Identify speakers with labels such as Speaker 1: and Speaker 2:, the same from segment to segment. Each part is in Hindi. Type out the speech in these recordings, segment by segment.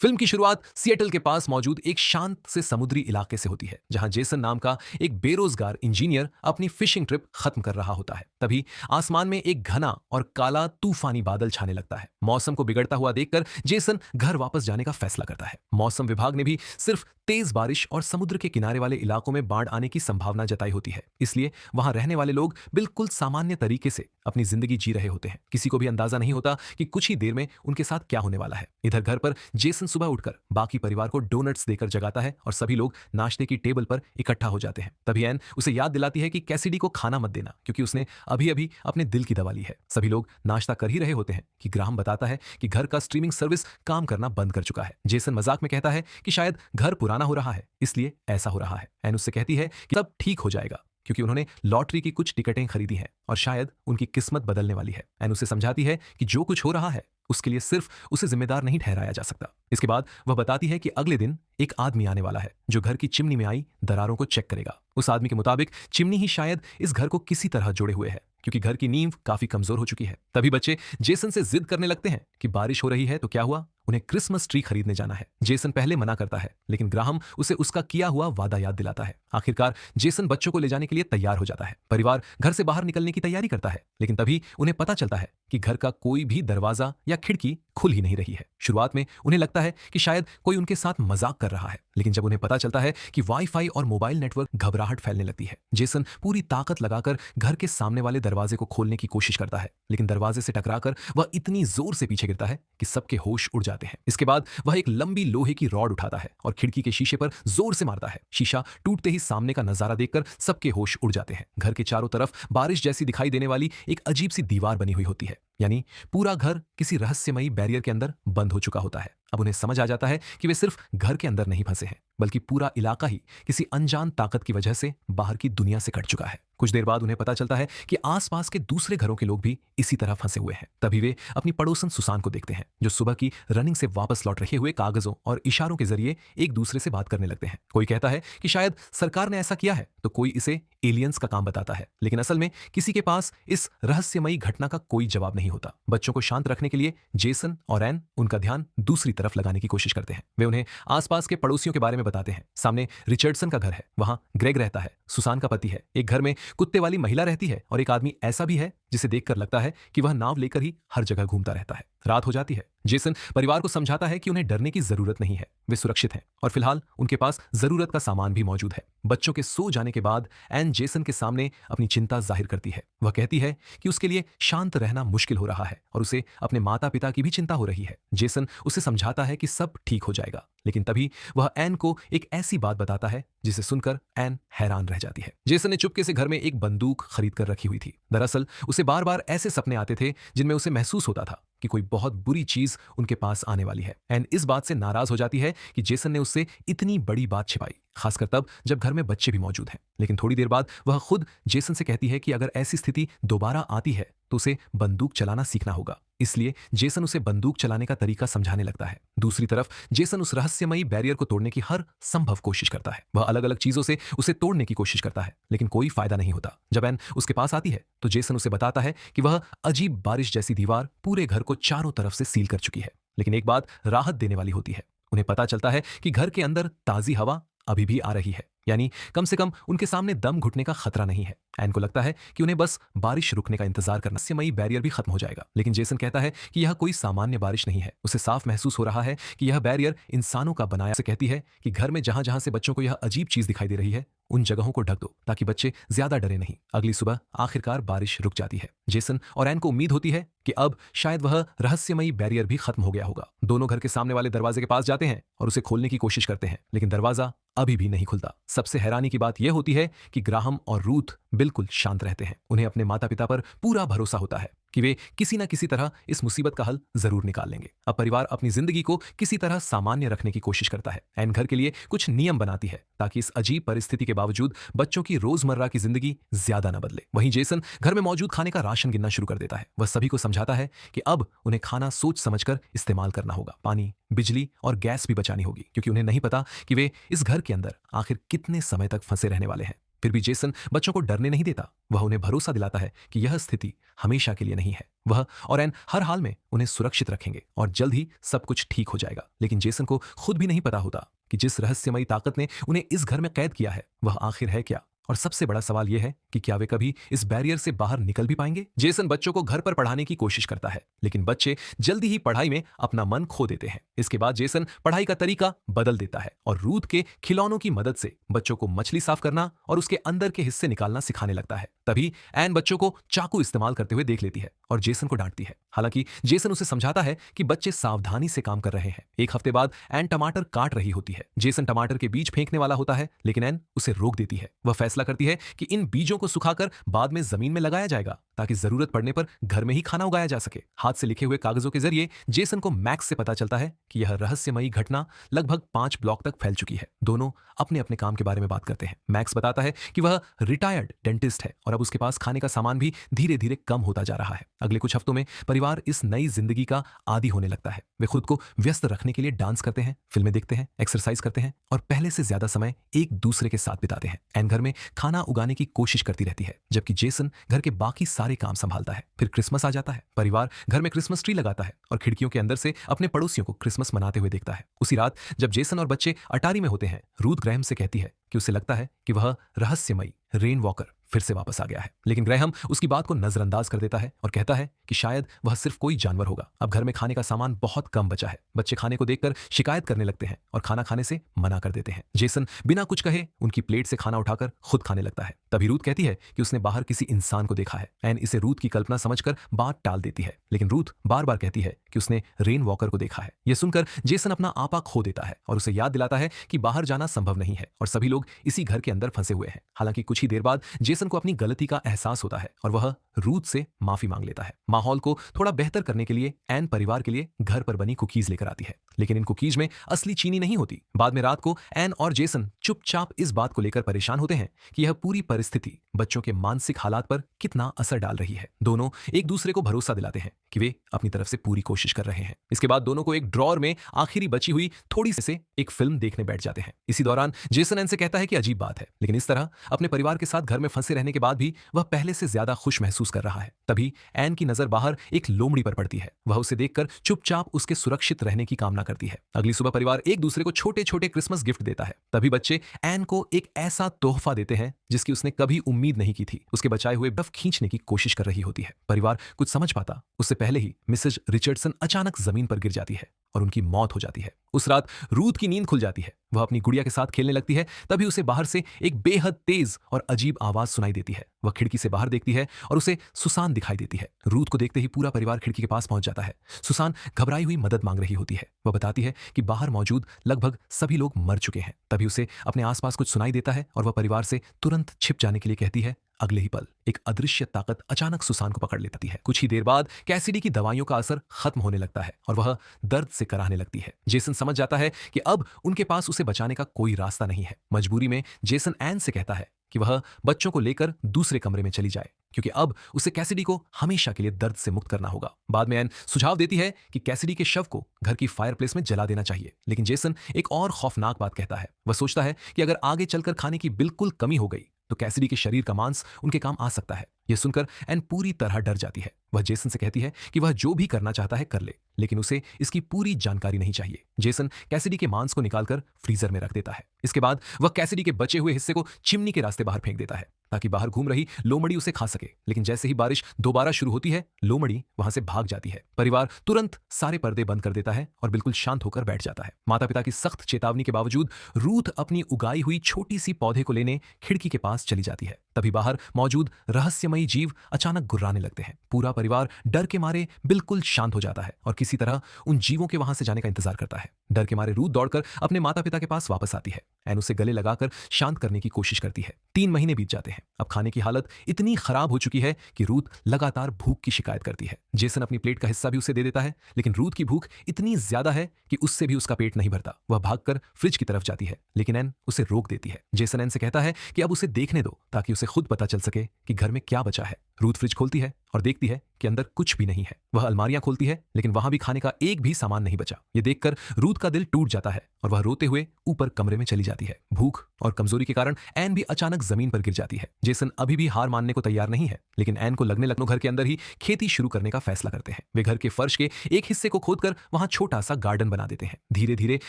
Speaker 1: फिल्म की शुरुआत सिएटल के पास मौजूद एक शांत से समुद्री इलाके से होती है, जहां जेसन नाम का एक बेरोजगार इंजीनियर अपनी फिशिंग ट्रिप खत्म कर रहा होता है। तभी आसमान में एक घना और काला तूफानी बादल छाने लगता है। मौसम को बिगड़ता हुआ देखकर जेसन घर वापस जाने का फैसला करता है। मौसम विभाग ने भी सिर्फ तेज बारिश और समुद्र के किनारे वाले इलाकों में बाढ़ आने की संभावना जताई होती है, इसलिए वहां रहने वाले लोग बिल्कुल सामान्य तरीके से अपनी जिंदगी जी रहे होते हैं। किसी को भी अंदाजा नहीं होता कि कुछ ही देर में उनके साथ क्या होने वाला है। इधर घर पर जेसन सुबह उठकर बाकी परिवार को डोनट्स देकर जगाता है और सभी लोग नाश्ते की टेबल पर इकट्ठा हो जाते हैं। तभी एन उसे याद दिलाती है कि कैसिडी को खाना मत देना, क्योंकि उसने अभी अभी अपने दिल की दवा ली है। सभी लोग नाश्ता कर ही रहे होते हैं कि ग्राहम बताता है कि घर का स्ट्रीमिंग सर्विस काम करना बंद कर चुका है। जेसन मजाक में कहता है कि शायद घर पुराना हो रहा है, इसलिए ऐसा हो रहा है। एन उससे कहती है कि सब ठीक हो जाएगा, क्योंकि उन्होंने लॉटरी की कुछ टिकटें खरीदी हैं और शायद उनकी किस्मत बदलने वाली है। एन उसे समझाती है कि जो कुछ हो रहा है उसके लिए सिर्फ उसे जिम्मेदार नहीं ठहराया जा सकता। इसके बाद वह बताती है कि अगले दिन एक आदमी आने वाला है जो घर की चिमनी में आई दरारों को चेक करेगा। उस आदमी के मुताबिक चिमनी ही शायद इस घर को किसी तरह जोड़े हुए है, क्योंकि घर की नींव काफी कमजोर हो चुकी है। तभी बच्चे जेसन से जिद करने लगते हैं कि बारिश हो रही है तो क्या हुआ, उन्हें क्रिसमस ट्री खरीदने जाना है। जेसन पहले मना करता है, लेकिन ग्राहम उसे उसका किया हुआ वादा याद दिलाता है। आखिरकार जेसन बच्चों को ले जाने के लिए तैयार हो जाता है। परिवार घर से बाहर निकलने की तैयारी करता है, लेकिन तभी उन्हें पता चलता है कि घर का कोई भी दरवाजा या खिड़की खुल ही नहीं रही है। शुरुआत में उन्हें लगता है कि शायद कोई उनके साथ मजाक कर रहा है, लेकिन जब उन्हें पता चलता है कि वाईफाई और मोबाइल नेटवर्क, घबराहट फैलने लगती है। जेसन पूरी ताकत लगाकर घर के सामने वाले दरवाजे को खोलने की कोशिश करता है, लेकिन दरवाजे से टकराकर वह इतनी जोर से पीछे गिरता है कि सबके होश उड़ जाते हैं। इसके बाद वह एक लंबी लोहे की रॉड उठाता है और खिड़की के शीशे पर जोर से मारता है। शीशा टूटते ही सामने का नजारा देखकर सबके होश उड़ जाते हैं। घर के चारों तरफ बारिश जैसी दिखाई देने वाली एक अजीब सी दीवार बनी हुई होती है, यानी पूरा घर किसी रहस्यमयी बैरियर के अंदर बंद हो चुका होता है। अब उन्हें समझ आ जाता है कि वे सिर्फ घर के अंदर नहीं फंसे हैं, बल्कि पूरा इलाका ही किसी अनजान ताकत की वजह से बाहर की दुनिया से कट चुका है। कुछ देर बाद उन्हें पता चलता है कि आसपास के दूसरे घरों के लोग भी इसी तरह फंसे हुए हैं। तभी वे अपनी पड़ोसन सुसान को देखते हैं, जो सुबह की रनिंग से वापस लौट रहे हुए कागजों और इशारों के जरिए एक दूसरे से बात करने लगते हैं। कोई कहता है कि शायद सरकार ने ऐसा किया है, तो कोई इसे एलियंस का काम बताता है, लेकिन असल में किसी के पास इस रहस्यमयी घटना का कोई जवाब नहीं होता। बच्चों को शांत रखने के लिए जेसन और एन उनका ध्यान दूसरी तरफ लगाने की कोशिश करते हैं। वे उन्हें आसपास के पड़ोसियों के बारे में बताते हैं। सामने रिचर्डसन का घर है, वहां ग्रेग रहता है, सुसान का पति है, एक घर में कुत्ते वाली महिला रहती है और एक आदमी ऐसा भी है जिसे देखकर लगता है कि वह नाव लेकर ही हर जगह घूमता रहता है। रात हो जाती है। जेसन परिवार को समझाता है कि उन्हें डरने की जरूरत नहीं है, वे सुरक्षित हैं और फिलहाल उनके पास जरूरत का सामान भी मौजूद है। बच्चों के सो जाने के बाद एन जेसन के सामने अपनी चिंता जाहिर करती है। वह कहती है कि उसके लिए शांत रहना मुश्किल हो रहा है और उसे अपने माता पिता की भी चिंता हो रही है। जेसन उसे समझाता है कि सब ठीक हो जाएगा, लेकिन तभी वह एन को एक ऐसी बात बताता है जिसे सुनकर एन हैरान रह जाती है। जेसन ने चुपके से घर में एक बंदूक खरीद कर रखी हुई थी। दरअसल उसे बार बार ऐसे सपने आते थे जिनमें उसे महसूस होता था कि कोई बहुत बुरी चीज उनके पास आने वाली है। एन इस बात से नाराज हो जाती है कि जेसन ने उससे इतनी बड़ी बात छिपाई, खासकर तब जब घर में बच्चे भी मौजूद हैं। लेकिन थोड़ी देर बाद वह खुद जेसन से कहती है कि अगर ऐसी स्थिति दोबारा आती है तो उसे बंदूक चलाना सीखना होगा। इसलिए जेसन उसे बंदूक चलाने का तरीका समझाने लगता है। दूसरी तरफ जेसन उस रहस्यमयी बैरियर को तोड़ने की हर संभव कोशिश करता है। वह अलग अलग चीजों से उसे तोड़ने की कोशिश करता है, लेकिन कोई फायदा नहीं होता। जब एन उसके पास आती है तो जेसन उसे बताता है कि वह अजीब बारिश जैसी दीवार पूरे घर को चारों तरफ से सील कर चुकी है। लेकिन एक बात राहत देने वाली होती है। उन्हें पता चलता है कि घर के अंदर ताजी हवा अभी भी आ रही है, यानी कम से कम उनके सामने दम घुटने का खतरा नहीं है। एन को लगता है कि उन्हें बस बारिश रुकने का इंतजार करना, रहस्यमयी बैरियर भी खत्म हो जाएगा। लेकिन जेसन कहता है कि यह कोई सामान्य बारिश नहीं है। उसे साफ महसूस हो रहा है कि यह बैरियर इंसानों का बनाया। से कहती है कि घर में जहां जहां से बच्चों को यह अजीब चीज दिखाई दे रही है, उन जगहों को ढक दो ताकि बच्चे ज्यादा डरे नहीं। अगली सुबह आखिरकार बारिश रुक जाती है। जेसन और एन को उम्मीद होती है कि अब शायद वह रहस्यमयी बैरियर भी खत्म हो गया होगा। दोनों घर के सामने वाले दरवाजे के पास जाते हैं और उसे खोलने की कोशिश करते हैं, लेकिन दरवाजा अभी भी नहीं खुलता। सबसे हैरानी की बात यह होती है कि ग्राहम और रूथ बिल्कुल शांत रहते हैं। उन्हें अपने माता पिता पर पूरा भरोसा होता है कि वे किसी न किसी तरह इस मुसीबत का हल जरूर निकाल लेंगे। अब परिवार अपनी जिंदगी को किसी तरह सामान्य रखने की कोशिश करता है। एन घर के लिए कुछ नियम बनाती है ताकि इस अजीब परिस्थिति के बावजूद बच्चों की रोजमर्रा की जिंदगी ज्यादा न बदले। वहीं जेसन घर में मौजूद खाने का राशन गिनना शुरू कर देता है। वह सभी को समझाता है कि अब उन्हें खाना सोच समझकर इस्तेमाल करना होगा। पानी, बिजली और गैस भी बचानी होगी, क्योंकि उन्हें नहीं पता कि वे इस घर के अंदर आखिर कितने समय तक फंसे रहने वाले हैं। फिर भी जेसन बच्चों को डरने नहीं देता। वह उन्हें भरोसा दिलाता है कि यह स्थिति हमेशा के लिए नहीं है। वह और एन हर हाल में उन्हें सुरक्षित रखेंगे और जल्द ही सब कुछ ठीक हो जाएगा। लेकिन जेसन को खुद भी नहीं पता होता कि जिस रहस्यमयी ताकत ने उन्हें इस घर में कैद किया है वह आखिर है क्या। और सबसे बड़ा सवाल यह है कि क्या वे कभी इस बैरियर से बाहर निकल भी पाएंगे। जेसन बच्चों को घर पर पढ़ाने की कोशिश करता है, लेकिन बच्चे जल्दी ही पढ़ाई में अपना मन खो देते हैं। इसके बाद जेसन पढ़ाई का तरीका बदल देता है और रूथ के खिलौनों की मदद से बच्चों को मछली साफ करना और उसके अंदर के हिस्से निकालना सिखाने लगता है। तभी एन बच्चों को चाकू इस्तेमाल करते हुए देख लेती है और जेसन को डांटती है। हालांकि जेसन उसे समझाता है कि बच्चे सावधानी से काम कर रहे हैं। एक हफ्ते बाद एन टमाटर काट रही होती है। जेसन टमाटर के बीज फेंकने वाला होता है, लेकिन एन उसे रोक देती है। वह फैसला करती है कि इन बीजों को सुखाकर बाद में जमीन में लगाया जाएगा ताकि जरूरत पड़ने पर घर में ही खाना उगाया जा सके। हाथ से लिखे हुए कागजों के जरिए जेसन को मैक्स से पता चलता है कि यह रहस्यमयी घटना लगभग 5 ब्लॉक तक फैल चुकी है। दोनों अपने अपने काम के बारे में बात करते हैं। मैक्स बताता है कि वह रिटायर्ड डेंटिस्ट है और अब उसके पास खाने का सामान भी धीरे धीरे कम होता जा रहा है। अगले कुछ हफ्तों में परिवार इस नई जिंदगी का आदी होने लगता है। वे खुद को व्यस्त रखने के लिए डांस करते हैं, फिल्में देखते हैं, एक्सरसाइज करते हैं और पहले से ज्यादा समय एक दूसरे के साथ बिताते हैं। एन घर में खाना उगाने की कोशिश करती रहती है, जबकि जेसन घर के बाकी सारे काम संभालता है। फिर क्रिसमस आ जाता है। परिवार घर में क्रिसमस ट्री लगाता है और खिड़कियों के अंदर से अपने पड़ोसियों को क्रिसमस मनाते हुए देखता है। उसी रात जब जेसन और बच्चे अटारी में होते हैं, रूथ ग्रैहम से कहती है कि उसे लगता है कि वह रहस्यमयी रेन वॉकर फिर से वापस आ गया है। लेकिन ग्रैहम उसकी बात को नजरअंदाज कर देता है और कहता है कि शायद वह सिर्फ कोई जानवर होगा। अब घर में खाने का सामान बहुत कम बचा है। बच्चे खाने को देखकर शिकायत करने लगते हैं और खाना खाने से मना कर देते हैं। जेसन बिना कुछ कहे उनकी प्लेट से खाना उठाकर खुद खाने लगता है। तभी रूथ कहती है कि उसने बाहर किसी इंसान को देखा है। एन इसे रूथ की कल्पना समझकर बात टाल देती है, लेकिन रूथ बार बार कहती है कि उसने रेन वॉकर को देखा है। यह सुनकर जेसन अपना आपा खो देता है और उसे याद दिलाता है कि बाहर जाना संभव नहीं है और सभी लोग इसी घर के अंदर फंसे हुए हैं। हालांकि कुछ ही देर बाद जेसन को अपनी गलती का एहसास होता है और वह रूथ से माफी मांग लेता है। माहौल को थोड़ा बेहतर करने के लिए एन परिवार के लिए घर पर बनी कुकीज लेकर आती है, लेकिन इन कुकीज में असली चीनी नहीं होती। बाद में रात को एन और जेसन चुपचाप इस बात को लेकर परेशान होते हैं कि यह पूरी परिस्थिति बच्चों के मानसिक हालात पर कितना असर डाल रही है। दोनों एक दूसरे को भरोसा दिलाते हैं कि वे अपनी तरफ से पूरी कोशिश कर रहे हैं। इसके बाद दोनों को एक ड्रॉर में आखिरी बची हुई थोड़ी से एक फिल्म देखने बैठ जाते हैं। इसी दौरान जेसन एन से कहता है कि अजीब बात है, लेकिन इस तरह अपने परिवार के साथ घर में फंसे रहने के बाद भी वह पहले से ज्यादा खुश महसूस कर रहा है। तभी एन की नजर बाहर एक लोमड़ी पर पड़ती है। वह उसे देखकर चुपचाप उसके सुरक्षित रहने की कामना करती है। अगली सुबह परिवार एक दूसरे को छोटे छोटे क्रिसमस गिफ्ट देता है। तभी बच्चे एन को एक ऐसा तोहफा देते हैं जिसकी उसने कभी उम्मीद नहीं की थी। उसके बचाए हुए बर्फ खींचने की कोशिश कर रही होती है। परिवार कुछ समझ पाता उससे पहले ही मिसेज रिचर्डसन अचानक जमीन पर गिर जाती है और उनकी मौत हो जाती है। उस रात रूथ की नींद खुल जाती है। वह अपनी गुड़िया के साथ खेलने लगती है। तभी उसे बाहर से एक बेहद तेज और अजीब आवाज सुनाई देती है। वह खिड़की से बाहर देखती है और उसे सुसान दिखाई देती है। रूथ को देखते ही पूरा परिवार खिड़की के पास पहुंच जाता है। सुसान घबराई हुई मदद मांग रही होती है। वह बताती है कि बाहर मौजूद लगभग सभी लोग मर चुके हैं। तभी उसे अपने आसपास कुछ सुनाई देता है और वह परिवार से तुरंत छिप जाने के लिए कहती है। अगले ही पल एक अदृश्य ताकत अचानक सुसान को पकड़ लेती है। कुछ ही देर बाद कैसिडी की दवाइयों का असर खत्म होने लगता है और वह दर्द से कराहने लगती है। जेसन समझ जाता है कि अब उनके पास उसे बचाने का कोई रास्ता नहीं है। मजबूरी में जेसन एन से कहता है कि वह बच्चों को लेकर दूसरे कमरे में चली जाए, क्योंकि अब उसे कैसिडी को हमेशा के लिए दर्द से मुक्त करना होगा। बाद में एन सुझाव देती है कि कैसिडी के शव को घर की फायरप्लेस में जला देना चाहिए, लेकिन जेसन एक और खौफनाक बात कहता है। वह सोचता है कि अगर आगे चलकर खाने की बिल्कुल कमी हो गई तो कैसिडी के शरीर का मांस उनके काम आ सकता है। यह सुनकर एन पूरी तरह डर जाती है। वह जेसन से कहती है कि वह जो भी करना चाहता है कर ले, लेकिन उसे इसकी पूरी जानकारी नहीं चाहिए। जेसन कैसिडी के मांस को निकालकर फ्रीजर में रख देता है। इसके बाद वह कैसिडी के बचे हुए हिस्से को चिमनी के रास्ते बाहर फेंक देता है ताकि बाहर घूम रही लोमड़ी उसे खा सके। लेकिन जैसे ही बारिश दोबारा शुरू होती है, लोमड़ी वहां से भाग जाती है। परिवार तुरंत सारे पर्दे बंद कर देता है और बिल्कुल शांत होकर बैठ जाता है। माता पिता की सख्त चेतावनी के बावजूद रूथ अपनी उगाई हुई छोटी सी पौधे को लेने खिड़की के पास चली जाती है। तभी बाहर मौजूद रहस्यमयी जीव अचानक गुर्राने लगते हैं। पूरा परिवार डर के मारे बिल्कुल शांत हो जाता है और किसी तरह उन जीवों के वहां से जाने का इंतजार करता है। डर के मारे रूथ दौड़कर अपने माता पिता के पास वापस आती है। एन उसे गले लगाकर शांत करने की कोशिश करती है। 3 महीने बीत जाते हैं। अब खाने की हालत इतनी खराब हो चुकी है कि रूथ लगातार भूख की शिकायत करती है। जेसन अपनी प्लेट का हिस्सा भी उसे दे देता है, लेकिन रूथ की भूख इतनी ज्यादा है कि उससे भी उसका पेट नहीं भरता। वह भागकर फ्रिज की तरफ जाती है, लेकिन एन उसे रोक देती है। जेसन एन से कहता है कि अब उसे देखने दो ताकि उसे खुद पता चल सके कि घर में क्या बचा है। रूथ फ्रिज खोलती है और देखती है कि अंदर कुछ भी नहीं है। वह अलमारियां खोलती है लेकिन वहां भी खाने का एक भी सामान नहीं बचा। ये देखकर रूथ का दिल टूट जाता है और वह रोते हुए ऊपर कमरे में चली जाती है। भूख और कमजोरी के कारण एन भी अचानक जमीन पर गिर जाती है। जेसन अभी भी हार मानने को तैयार नहीं है, लेकिन एन को लगने घर के अंदर ही खेती शुरू करने का फैसला करते हैं। वे घर के फर्श के एक हिस्से को खोदकर वहां छोटा सा गार्डन बना देते हैं। धीरे धीरे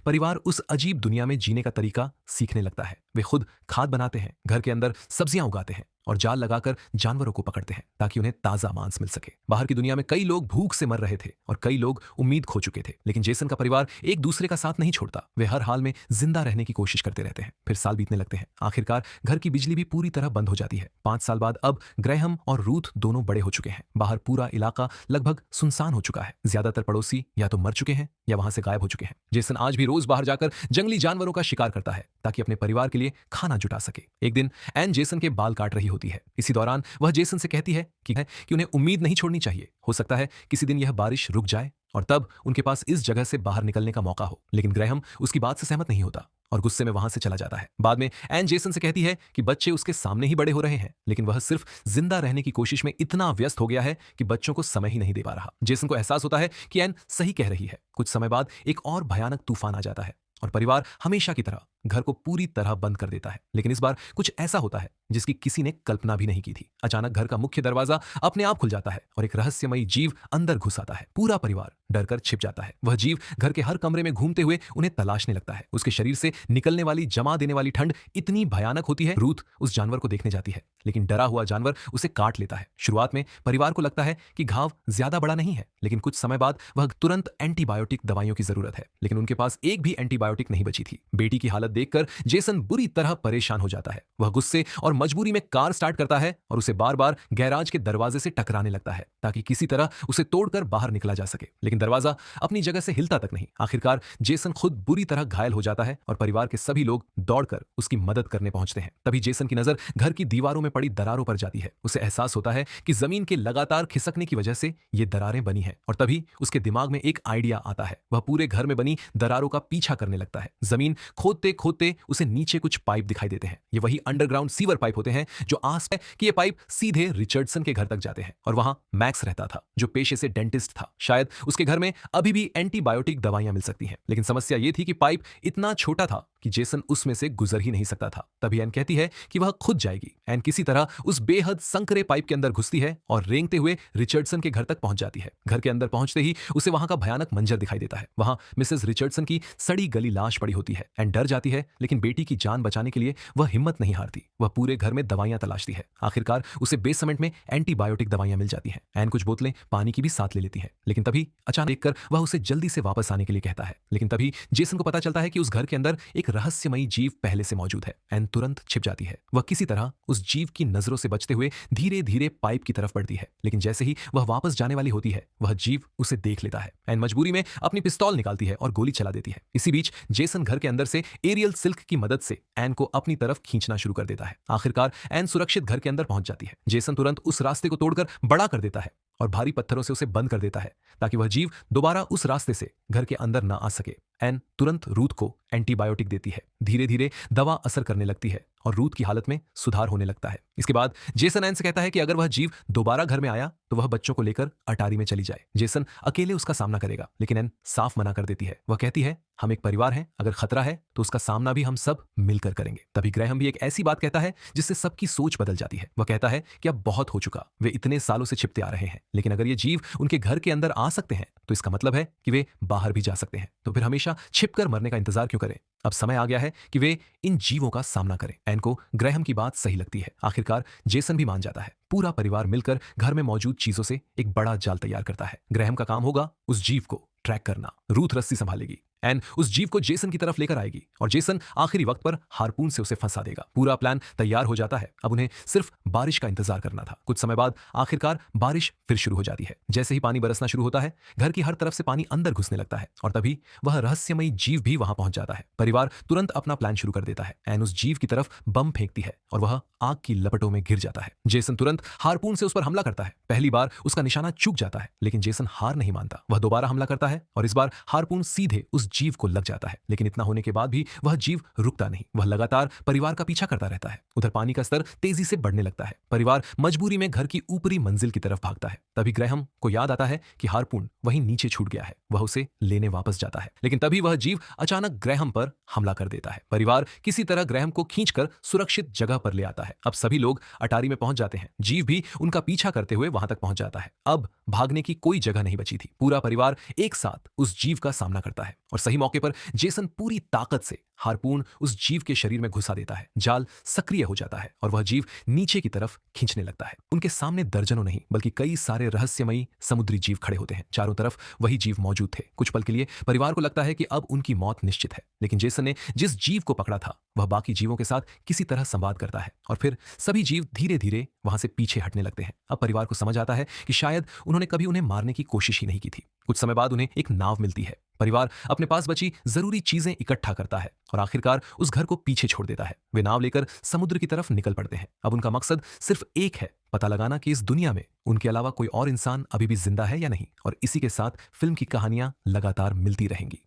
Speaker 1: परिवार उस अजीब दुनिया में जीने का तरीका सीखने लगता है। वे खुद खाद बनाते हैं, घर के अंदर सब्जियां उगाते हैं और जाल लगाकर जानवरों को पकड़ते हैं ताकि उन्हें ताजा मांस मिल सके। बाहर की दुनिया में कई लोग भूख से मर रहे थे और कई लोग उम्मीद खो चुके थे, लेकिन जेसन का परिवार एक दूसरे का साथ नहीं छोड़ता। वे हर हाल में जिंदा रहने की कोशिश करते रहते हैं। फिर साल बीतने लगते हैं। आखिरकार घर की बिजली भी पूरी तरह बंद हो जाती है। 5 साल बाद अब ग्रैहम और रूथ दोनों बड़े हो चुके हैं। बाहर पूरा इलाका लगभग सुनसान हो चुका है। ज्यादातर पड़ोसी या तो मर चुके हैं या वहां से गायब हो चुके हैं। जेसन आज भी रोज बाहर जाकर जंगली जानवरों का शिकार करता है ताकि अपने परिवार के लिए खाना जुटा सके। एक दिन एन जेसन के बाल काट रही होती है। इसी दौरान वह जेसन से कहती है कि उन्हें उम्मीद नहीं छोड़नी चाहिए। हो सकता है किसी दिन यह बारिश रुक जाए और तब उनके पास इस जगह से बाहर निकलने का मौका हो। लेकिन ग्रैहम उसकी बात से सहमत नहीं होता और गुस्से में वहां से चला जाता है। बाद में एन जेसन से कहती है कि बच्चे उसके सामने ही बड़े हो रहे हैं, लेकिन वह सिर्फ जिंदा रहने की कोशिश में इतना व्यस्त हो गया है कि बच्चों को समय ही नहीं दे पा रहा। जेसन को एहसास होता है कि एन सही कह रही है। कुछ समय बाद एक और भयानक तूफान आ जाता है और परिवार हमेशा की तरह घर को पूरी तरह बंद कर देता है। लेकिन इस बार कुछ ऐसा होता है जिसकी किसी ने कल्पना भी नहीं की थी। अचानक घर का मुख्य दरवाजा अपने आप खुल जाता है और एक रहस्यमयी जीव अंदर घुस आता है। पूरा परिवार डरकर छिप जाता है। वह जीव घर के हर कमरे में घूमते हुए उन्हें तलाशने लगता है। उसके शरीर से निकलने वाली जमा देने वाली ठंड इतनी भयानक होती है। रूथ उस जानवर को देखने जाती है, लेकिन डरा हुआ जानवर उसे काट लेता है। शुरुआत में परिवार को लगता है कि घाव ज्यादा बड़ा नहीं है, लेकिन कुछ समय बाद वह तुरंत एंटीबायोटिक दवाइयों की जरूरत है। लेकिन उनके पास एक भी एंटीबायोटिक नहीं बची थी। बेटी की हालत देखकर जेसन बुरी तरह परेशान हो जाता है। वह गुस्से और मजबूरी में कार स्टार्ट करता है और उसे बार बार गैराज के दरवाजे से टकराने लगता है ताकि किसी तरह उसे तोड़कर बाहर निकला जा सके, लेकिन दरवाजा अपनी जगह से हिलता तक नहीं। आखिरकार जेसन खुद बुरी तरह घायल हो जाता है और परिवार के सभी लोग दौड़कर उसकी मदद करने पहुंचते हैं। तभी जेसन की नजर घर की दीवारों में पड़ी दरारों पर जाती है। उसे एहसास होता है कि जमीन के लगातार खिसकने की वजह से ये दरारें बनी हैं और तभी उसके दिमाग में एक आइडिया आता है। वह पूरे घर में बनी दरारों का पीछा करने लगता है। जमीन खोदते खोदते उसे नीचे कुछ पाइप दिखाई देते हैं। ये वही अंडरग्राउंड सीवर पाइप होते हैं जो आस है कि ये पाइप सीधे रिचर्डसन के घर तक जाते हैं और वहां मैक्स रहता था जो पेशे से डेंटिस्ट था। शायद उसके घर में अभी भी एंटीबायोटिक दवाइयां मिल सकती हैं, लेकिन समस्या यह थी कि पाइप इतना छोटा था कि जेसन उसमें से गुजर ही नहीं सकता था। तभी एन कहती है कि वह खुद जाएगी। एन किसी तरह उस बेहद संकरे पाइप के अंदर घुसती है और रेंगते हुए रिचर्डसन के घर तक पहुंच जाती है। घर के अंदर पहुंचते ही उसे वहां का भयानक मंजर दिखाई देता है। वहां मिसेस रिचर्डसन की सड़ी गली लाश पड़ी होती है। एन डर जाती है, लेकिन बेटी की जान बचाने के लिए वह हिम्मत नहीं हारती। वह पूरे घर में दवाइयां तलाशती है। आखिरकार उसे बेसमेंट में एंटीबायोटिक दवाइयां मिल जाती हैं। एन कुछ बोतलें पानी की भी साथ ले लेती है, लेकिन तभी अचानक देखकर वह उसे जल्दी से वापस आने के लिए कहता है। लेकिन तभी जेसन को पता चलता है कि उस घर के अंदर एक रहस्यमयी जीव पहले से मौजूद है। एन तुरंत छिप जाती है। वह किसी तरह उस जीव की नजरों से बचते हुए धीरे धीरे पाइप की तरफ बढ़ती है, लेकिन जैसे ही वह वापस जाने वाली होती है वह जीव उसे देख लेता है। एन मजबूरी में अपनी पिस्तौल निकालती है और गोली चला देती है। इसी बीच जेसन घर के अंदर से एरियल सिल्क की मदद से एन को अपनी तरफ खींचना शुरू कर देता है। आखिरकार एन सुरक्षित घर के अंदर पहुंच जाती है। जेसन तुरंत उस रास्ते को तोड़कर बड़ा कर देता है और भारी पत्थरों से उसे बंद कर देता है ताकि वह जीव दोबारा उस रास्ते से घर के अंदर ना आ सके। एन तुरंत रूथ को एंटीबायोटिक देती है। धीरे धीरे दवा असर करने लगती है और रूथ की हालत में सुधार होने लगता है। इसके बाद जेसन एन से कहता है कि अगर वह जीव दोबारा घर में आया तो वह बच्चों को लेकर अटारी में चली जाए। जेसन अकेले उसका सामना करेगा, लेकिन एन साफ मना कर देती है। वह कहती है हम एक परिवार हैं, अगर खतरा है तो उसका सामना भी हम सब मिलकर करेंगे। तभी ग्रैहम भी एक ऐसी बात कहता है जिससे सबकी सोच बदल जाती है। वह कहता है कि अब बहुत हो चुका, वे इतने सालों से छिपते आ रहे हैं, लेकिन अगर ये जीव उनके घर के अंदर आ सकते हैं तो इसका मतलब है कि वे बाहर भी जा सकते हैं। तो फिर हमेशा छिपकर मरने का इंतजार क्यों करें? अब समय आ गया है कि वे इन जीवों का सामना करें। एन को ग्रैहम की बात सही लगती है। आखिरकार जेसन भी मान जाता है। पूरा परिवार मिलकर घर में मौजूद चीजों से एक बड़ा जाल तैयार करता है। ग्रैहम का काम होगा उस जीव को ट्रैक करना। रूथ रस्सी संभालेगी। एन उस जीव को जेसन की तरफ लेकर आएगी और जेसन आखिरी वक्त पर हार्पून से उसे फंसा देगा। पूरा प्लान तैयार हो जाता है। अब उन्हें सिर्फ बारिश का इंतजार करना था। कुछ समय बाद आखिरकार बारिश फिर शुरू हो जाती है। जैसे ही पानी बरसना शुरू होता है घर की हर तरफ से पानी अंदर घुसने लगता है और तभी वह रहस्यमयी जीव भी वहां पहुंच जाता है। परिवार तुरंत अपना प्लान शुरू कर देता है। एन उस जीव की तरफ बम फेंकती है और वह आग की लपटों में गिर जाता है। जेसन तुरंत हार्पून से उस पर हमला करता है। पहली बार उसका निशाना चूक जाता है, लेकिन जेसन हार नहीं मानता। वह दोबारा हमला करता है और इस बार हार्पून सीधे उस जीव को लग जाता है, लेकिन इतना होने के बाद भी वह जीव रुकता नहीं। वह लगातार परिवार का पीछा करता रहता है। उधर पानी का स्तर तेजी से बढ़ने लगता है। परिवार मजबूरी में घर की ऊपरी मंजिल की तरफ भागता है। तभी ग्रैहम को याद आता है कि हार्पून वहीं नीचे छूट गया है। वह उसे लेने वापस जाता है, लेकिन तभी वह जीव अचानक ग्रैहम पर हमला कर देता है। परिवार किसी तरह ग्रैहम को खींचकर सुरक्षित जगह पर ले आता है। अब सभी लोग अटारी में पहुंच जाते हैं। जीव भी उनका पीछा करते हुए वहां तक पहुंच जाता है। अब भागने की कोई जगह नहीं बची थी। पूरा परिवार एक साथ उस जीव का सामना करता है और सही मौके पर जेसन पूरी ताकत से हार्पून उस जीव के शरीर में घुसा देता है। जाल सक्रिय हो जाता है और वह जीव नीचे की तरफ खींचने लगता है। उनके सामने दर्जनों नहीं बल्कि कई सारे रहस्यमयी समुद्री जीव खड़े होते हैं। चारों तरफ वही जीव मौजूद थे। कुछ पल के लिए परिवार को लगता है कि अब उनकी मौत निश्चित है, लेकिन जेसन ने जिस जीव को पकड़ा था वह बाकी जीवों के साथ किसी तरह संवाद करता है और फिर सभी जीव धीरे धीरे वहां से पीछे हटने लगते हैं। अब परिवार को समझ आता है कि शायद उन्होंने कभी उन्हें मारने की कोशिश ही नहीं की थी। कुछ समय बाद उन्हें एक नाव मिलती है। परिवार अपने पास बची जरूरी चीजें इकट्ठा करता है और आखिरकार उस घर को पीछे छोड़ देता है। वे नाव लेकर समुद्र की तरफ निकल पड़ते हैं। अब उनका मकसद सिर्फ एक है, पता लगाना कि इस दुनिया में उनके अलावा कोई और इंसान अभी भी जिंदा है या नहीं। और इसी के साथ फिल्म की कहानियां लगातार मिलती रहेंगी।